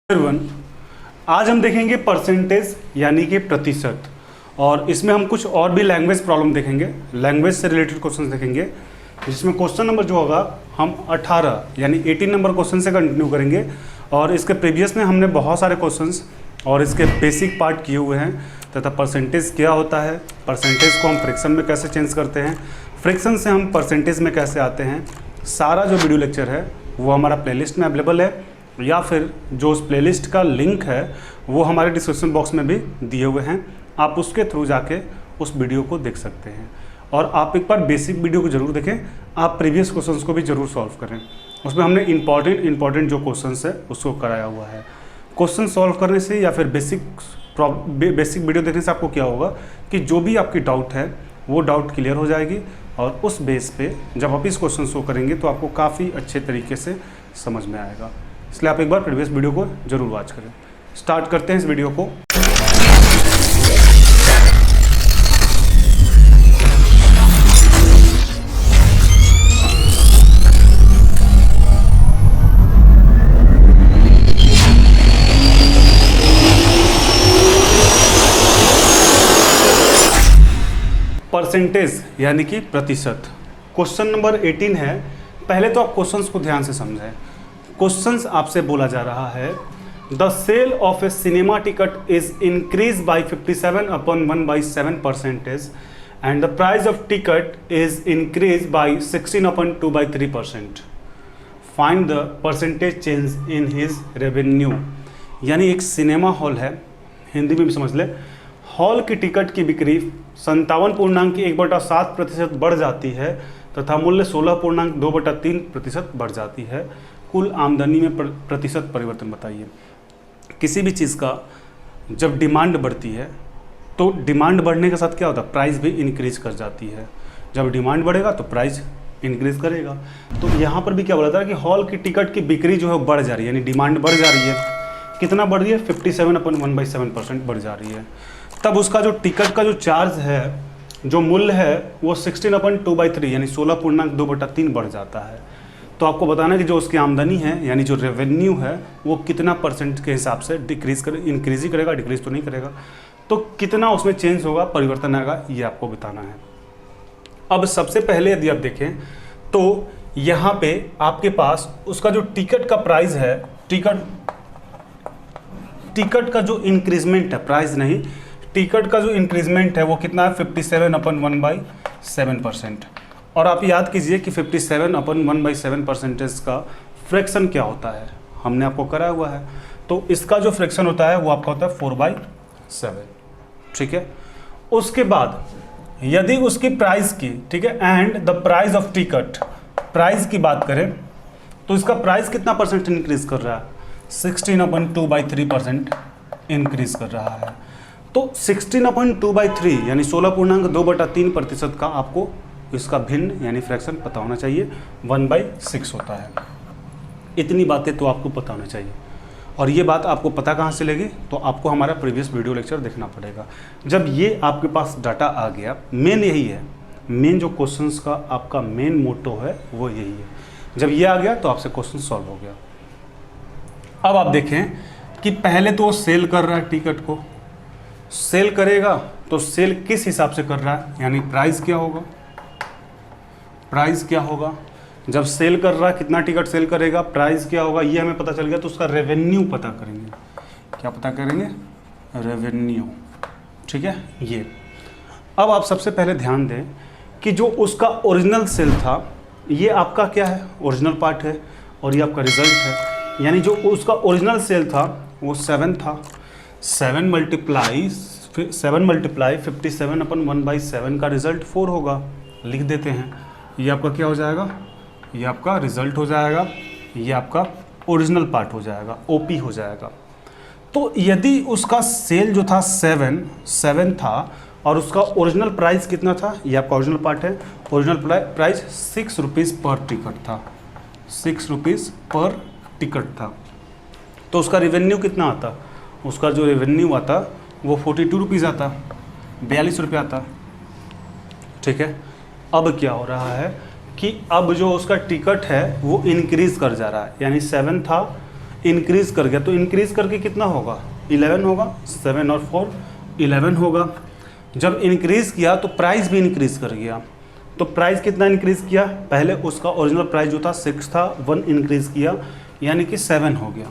One आज हम देखेंगे परसेंटेज यानी कि प्रतिशत, और इसमें हम कुछ और भी लैंग्वेज प्रॉब्लम देखेंगे, लैंग्वेज से रिलेटेड क्वेश्चन देखेंगे, जिसमें क्वेश्चन नंबर जो होगा हम 18 यानी 18 नंबर क्वेश्चन से कंटिन्यू करेंगे। और इसके प्रीवियस में हमने बहुत सारे क्वेश्चंस और इसके बेसिक पार्ट किए हुए हैं तथा परसेंटेज क्या होता है, परसेंटेज को हम फ्रैक्शन में कैसे चेंज करते हैं, फ्रैक्शन से हम परसेंटेज में कैसे आते हैं, सारा जो वीडियो लेक्चर है वो हमारा प्लेलिस्ट में अवेलेबल है, या फिर जो उस प्लेलिस्ट का लिंक है वो हमारे डिस्क्रिप्शन बॉक्स में भी दिए हुए हैं, आप उसके थ्रू जाके उस वीडियो को देख सकते हैं। और आप एक बार बेसिक वीडियो को ज़रूर देखें, आप प्रीवियस क्वेश्चंस को भी ज़रूर सॉल्व करें, उसमें हमने इंपॉर्टेंट जो क्वेश्चंस है उसको कराया हुआ है। क्वेश्चन सॉल्व करने से या फिर बेसिक वीडियो देखने से आपको क्या होगा कि जो भी आपकी डाउट है वो डाउट क्लियर हो जाएगी, और उस बेस पे जब आप इस क्वेश्चन को करेंगे तो आपको काफ़ी अच्छे तरीके से समझ में आएगा। इसलिए आप एक बार प्रीवियस वीडियो को जरूर वॉच करें। स्टार्ट करते हैं इस वीडियो को। परसेंटेज यानी कि प्रतिशत, क्वेश्चन नंबर 18 है। पहले तो आप क्वेश्चंस को ध्यान से समझें। क्वेश्चंस आपसे बोला जा रहा है, the sale of a cinema ticket is increase by 57/1/7% and the price of ticket is increase by 16/2/3%। Find the percentage change in his revenue. यानी एक सिनेमा हॉल है, हिंदी में भी समझ ले, हॉल की टिकट की बिक्री 57.1/7% बढ़ जाती है तथा मूल्य 16.2/3% बढ़ जाती है। कुल आमदनी में प्रतिशत परिवर्तन बताइए। किसी भी चीज़ का जब डिमांड बढ़ती है तो डिमांड बढ़ने के साथ क्या होता है, प्राइस भी इंक्रीज कर जाती है। जब डिमांड बढ़ेगा तो प्राइस इंक्रीज करेगा। तो यहाँ पर भी क्या बोला था कि हॉल की टिकट की बिक्री जो है बढ़ जा रही है, यानी डिमांड बढ़ जा रही है। कितना बढ़ रही है? 57/1/7% बढ़ जा रही है। तब उसका जो टिकट का जो चार्ज है, जो मूल्य है, वो 16/2/3 यानी 16.2/3 बढ़ जाता है। तो आपको बताना है कि जो उसकी आमदनी है यानी जो रेवेन्यू है वो कितना परसेंट के हिसाब से डिक्रीज करे, इंक्रीज ही करेगा, डिक्रीज तो नहीं करेगा। तो कितना उसमें चेंज होगा, परिवर्तन आएगा, ये आपको बताना है। अब सबसे पहले यदि आप देखें तो यहाँ पे आपके पास उसका जो टिकट का प्राइस है, टिकट का जो इंक्रीजमेंट है, प्राइस नहीं, टिकट का जो इंक्रीजमेंट है वो कितना है? 57/1/7%। और आप याद कीजिए कि 57/1/7% का फ्रैक्शन क्या होता है, हमने आपको कराया हुआ है। तो इसका जो फ्रैक्शन होता है वो आपका होता है 4/7। ठीक है। उसके बाद यदि उसकी प्राइस की, ठीक है, and the price of ticket, price की बात करें तो इसका प्राइस कितना परसेंट इंक्रीज कर रहा है? 16/2/3% इंक्रीज कर रहा है। तो 16/2/3 यानी 16.2/3% का आपको इसका भिन्न यानी फ्रैक्शन पता होना चाहिए। 1/6 होता है। इतनी बातें तो आपको पता होना चाहिए। और ये बात आपको पता कहाँ से लगी? तो आपको हमारा प्रीवियस वीडियो लेक्चर देखना पड़ेगा। जब ये आपके पास डाटा आ गया, मेन यही है, मेन जो क्वेश्चंस का आपका मेन मोटो है वो यही है। जब ये आ गया तो आपसे क्वेश्चन सॉल्व हो गया। अब आप देखें कि पहले तो वो सेल कर रहा है टिकट को, सेल करेगा तो सेल किस हिसाब से कर रहा है, यानी प्राइस क्या होगा, प्राइस क्या होगा। जब सेल कर रहा है कितना टिकट सेल करेगा, प्राइस क्या होगा, ये हमें पता चल गया। तो उसका रेवेन्यू पता करेंगे। क्या पता करेंगे? रेवेन्यू। ठीक है। ये अब आप सबसे पहले ध्यान दें कि जो उसका ओरिजिनल सेल था, ये आपका क्या है? ओरिजिनल पार्ट है, और ये आपका रिजल्ट है। यानी जो उसका ओरिजिनल सेल था वो 7 था। 7 मल्टीप्लाई 57/1/7 का रिजल्ट 4 होगा। लिख देते हैं। ये आपका क्या हो जाएगा? ये आपका रिजल्ट हो जाएगा, ये आपका ओरिजिनल पार्ट हो जाएगा, ओपी हो जाएगा। तो यदि उसका सेल जो था 7 था और उसका ओरिजिनल प्राइस कितना था, ये आपका ओरिजिनल पार्ट है, ओरिजिनल प्राइस 6 रुपीज़ पर टिकट था, 6 रुपीज़ पर टिकट था। तो उसका रेवेन्यू कितना आता? उसका जो रेवेन्यू आता वो 42 रुपीज़ आता, 42 रुपये आता। ठीक है। अब क्या हो रहा है कि अब जो उसका टिकट है वो इंक्रीज़ कर जा रहा है, यानी 7 था, इंक्रीज़ कर गया, तो इंक्रीज़ करके कितना होगा, 11 होगा, 7 और 4 11 होगा। जब इंक्रीज़ किया तो प्राइस भी इंक्रीज़ कर गया, तो प्राइस कितना इंक्रीज़ किया, पहले उसका ओरिजिनल प्राइस जो था 6 था, 1 इंक्रीज़ किया यानी कि 7 हो गया,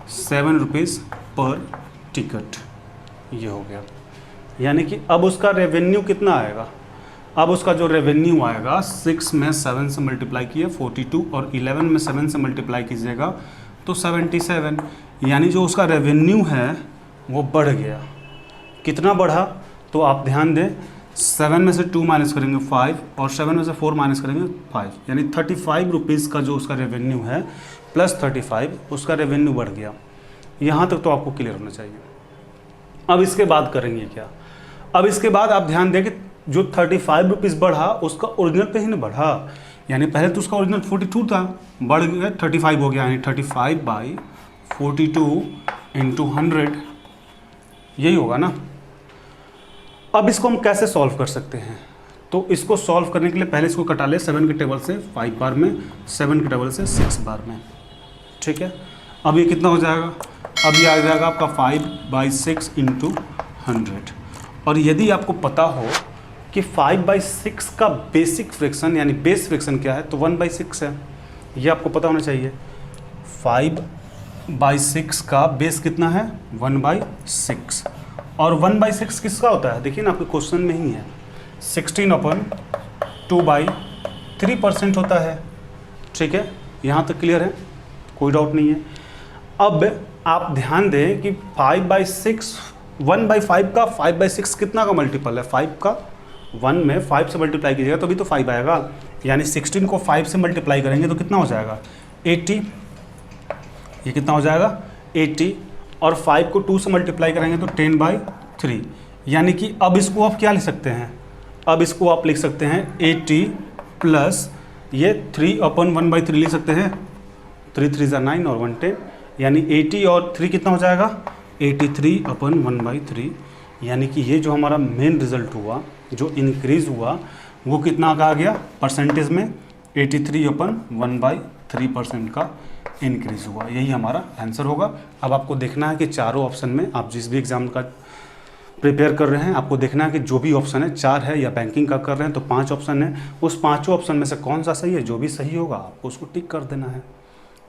7 रुपीज़ पर टिकट, ये हो गया। यानी कि अब उसका रेवेन्यू कितना आएगा, अब उसका जो रेवेन्यू आएगा 6 में 7 से मल्टीप्लाई किए 42 और 11 में 7 से मल्टीप्लाई कीजिएगा तो 77, यानी जो उसका रेवेन्यू है वो बढ़ गया। कितना बढ़ा, तो आप ध्यान दें 7 में से 2 माइनस करेंगे 5 और 7 में से 4 माइनस करेंगे 5, यानी 35 रुपीज़ का जो उसका रेवेन्यू है प्लस 35 उसका रेवेन्यू बढ़ गया। यहाँ तक तो आपको क्लियर होना चाहिए। अब इसके बाद करेंगे क्या, अब इसके बाद आप ध्यान दें कि जो 35 रुपीज़ बढ़ा उसका ओरिजिनल पे ही ना बढ़ा, यानी पहले तो उसका ओरिजिनल 42 था, बढ़ गया 35 हो गया, यानी 35/42 इंटू 100, यही होगा ना। अब इसको हम कैसे सॉल्व कर सकते हैं, तो इसको सॉल्व करने के लिए पहले इसको कटा ले 7 के टेबल से 5 बार में, 7 के टेबल से 6 बार में, ठीक है। अब ये कितना हो जाएगा, अब ये आ जाएगा आपका 5/6 इंटू 100। और यदि आपको पता हो कि 5/6 का बेसिक फ्रैक्शन यानी बेस फ्रैक्शन क्या है, तो 1/6 है, ये आपको पता होना चाहिए। 5/6 का बेस कितना है, 1/6, और 1/6 किसका होता है, देखिए ना आपके क्वेश्चन में ही है, 16/2/3% होता है, ठीक है। यहाँ तक क्लियर है, कोई डाउट नहीं है। अब आप ध्यान दें कि 5/6 1/5 का 5/6 कितना का मल्टीपल है, 5 का, 1 में 5 से मल्टीप्लाई कीजिएगा तो भी तो 5 आएगा, यानी 16 को 5 से मल्टीप्लाई करेंगे तो कितना हो जाएगा 80, ये कितना हो जाएगा 80, और 5 को 2 से मल्टीप्लाई करेंगे तो 10/3, यानी कि अब इसको आप क्या लिख सकते हैं, अब इसको आप लिख सकते हैं 80 प्लस ये 3/1/3 लिख सकते हैं, 3 3 = 9 और 1 10, यानी 80 और 3 कितना हो जाएगा 83/1/3, यानी कि ये जो हमारा मेन रिजल्ट हुआ, जो इंक्रीज़ हुआ वो कितना का आ गया परसेंटेज में, 83/1/3% का इंक्रीज़ हुआ, यही हमारा आंसर होगा। अब आपको देखना है कि चारों ऑप्शन में आप जिस भी एग्ज़ाम का प्रिपेयर कर रहे हैं, आपको देखना है कि जो भी ऑप्शन है 4 है, या बैंकिंग का कर रहे हैं तो 5 ऑप्शन है, उस 5 ऑप्शन में से कौन सा सही है, जो भी सही होगा आपको उसको टिक कर देना है।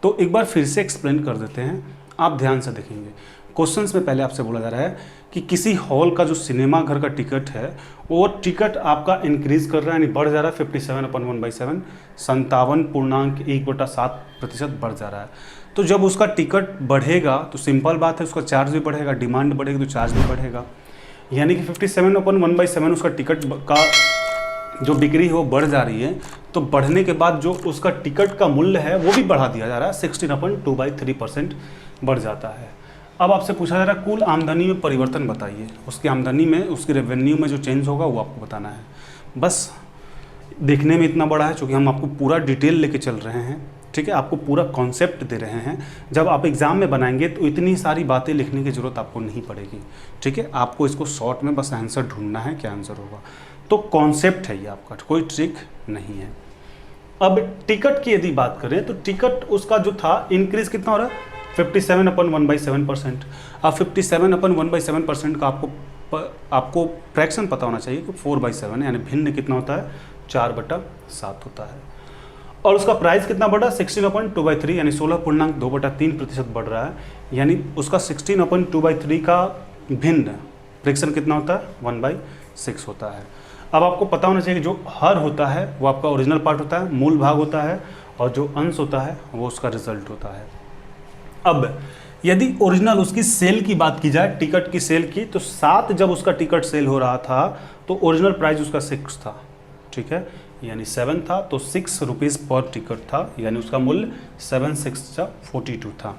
तो एक बार फिर से एक्सप्लेन कर देते हैं, आप ध्यान से देखेंगे। क्वेश्चंस में पहले आपसे बोला जा रहा है कि किसी हॉल का जो सिनेमा घर का टिकट है वो टिकट आपका इंक्रीज़ कर रहा है, यानी बढ़ जा रहा है 57/1/7, 57.1/7% बढ़ जा रहा है। तो जब उसका टिकट बढ़ेगा तो सिंपल बात है उसका चार्ज भी बढ़ेगा, डिमांड बढ़ेगी तो चार्ज भी बढ़ेगा, यानी कि 57/1/7 उसका टिकट का जो बिक्री है वो बढ़ जा रही है, तो बढ़ने के बाद जो उसका टिकट का मूल्य है वो भी बढ़ा दिया जा रहा है, 16/2/3% बढ़ जाता है। अब आपसे पूछा जा रहा है कुल आमदनी में परिवर्तन बताइए, उसकी आमदनी में, उसकी रेवेन्यू में जो चेंज होगा वो आपको बताना है। बस देखने में इतना बड़ा है, क्योंकि हम आपको पूरा डिटेल लेके चल रहे हैं, ठीक है, आपको पूरा कॉन्सेप्ट दे रहे हैं। जब आप एग्ज़ाम में बनाएंगे तो इतनी सारी बातें लिखने की ज़रूरत आपको नहीं पड़ेगी, ठीक है, आपको इसको शॉर्ट में बस आंसर ढूंढना है, क्या आंसर होगा। तो कॉन्सेप्ट है ये आपका, कोई ट्रिक नहीं है। अब टिकट की यदि बात करें तो टिकट उसका जो था इंक्रीज़ कितना हो रहा है, 57/1/7%। अब 57/1/7% का आपको फ्रैक्शन पता होना चाहिए कि 4/7, यानी भिन्न कितना होता है, 4/7 होता है। और उसका प्राइस कितना बढ़ा, 16/2/3, यानी 16.2/3% बढ़ रहा है, यानी उसका 16/2/3 का भिन्न फ्रैक्शन कितना होता है, 1/6 होता है। अब आपको पता होना चाहिए कि जो हर होता है वो आपका ओरिजिनल पार्ट होता है, मूल भाग होता है, और जो अंश होता है वो उसका रिजल्ट होता है। अब यदि ओरिजिनल उसकी सेल की बात की जाए, टिकट की सेल की, तो 7 जब उसका टिकट सेल हो रहा था तो ओरिजिनल प्राइस उसका 6 था, ठीक है, यानी 7 था तो 6 रुपीज़ पर टिकट था, यानी उसका मूल्य 7/6=42 था।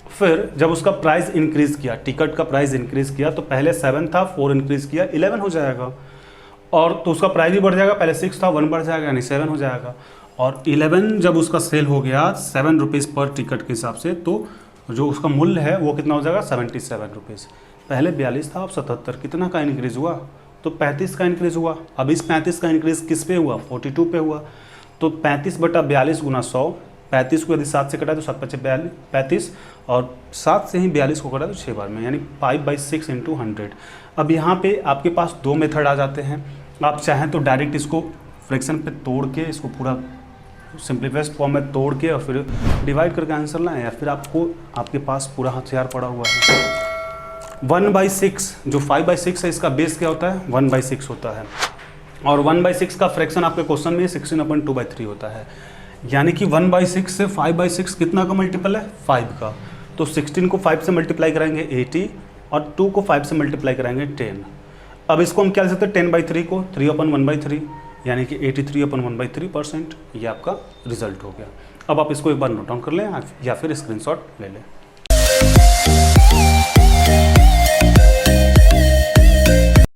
फिर जब उसका प्राइस इंक्रीज़ किया, टिकट का प्राइस इंक्रीज़ किया, तो पहले 7 था, 4 इंक्रीज़ किया, 11 हो जाएगा, और तो उसका प्राइस भी बढ़ जाएगा, पहले 6 था, 1 बढ़ जाएगा, यानी 7 हो जाएगा, और 11 जब उसका सेल हो गया 7 रुपीज़ पर टिकट के हिसाब से, तो जो उसका मूल्य है वो कितना हो जाएगा, 77 रुपीज़। पहले 42 था, अब 77, कितना का इंक्रीज़ हुआ, तो 35 का इंक्रीज़ हुआ। अब इस 35 का इंक्रीज़ किस पे हुआ, 42 पे हुआ, तो 35/42 × 100, 35 को यदि 7 से कटा तो 7 5 35, और 7 से ही 42 को कटा तो 6 बार में, यानी 5/6 इंटू 100। अब यहाँ पे आपके पास दो मेथड आ जाते हैं। आप चाहें तो डायरेक्ट इसको फ्रैक्शन पे तोड़ के इसको पूरा सिंप्लीफाइड फॉर्म में तोड़ के और फिर डिवाइड करके आंसर लाएं, या फिर आपके पास पूरा हथियार पड़ा हुआ है। 1/6 जो 5/6 है, इसका बेस क्या होता है? 1/6 होता है, और 1/6 का फ्रैक्शन आपके क्वेश्चन में 16/2/3 होता है। यानी कि 1/6 से 5/6 कितना का मल्टीपल है? 5 का। तो 16 को 5 से मल्टीप्लाई कराएंगे 80, और 2 को 5 से मल्टीप्लाई कराएंगे 10। अब इसको हम क्या लिख सकते हैं? 10/3 को 3/1/3, यानी कि 83/1/3%। ये आपका रिजल्ट हो गया। अब आप इसको एक बार नोट डाउन कर लें या फिर स्क्रीनशॉट ले लें।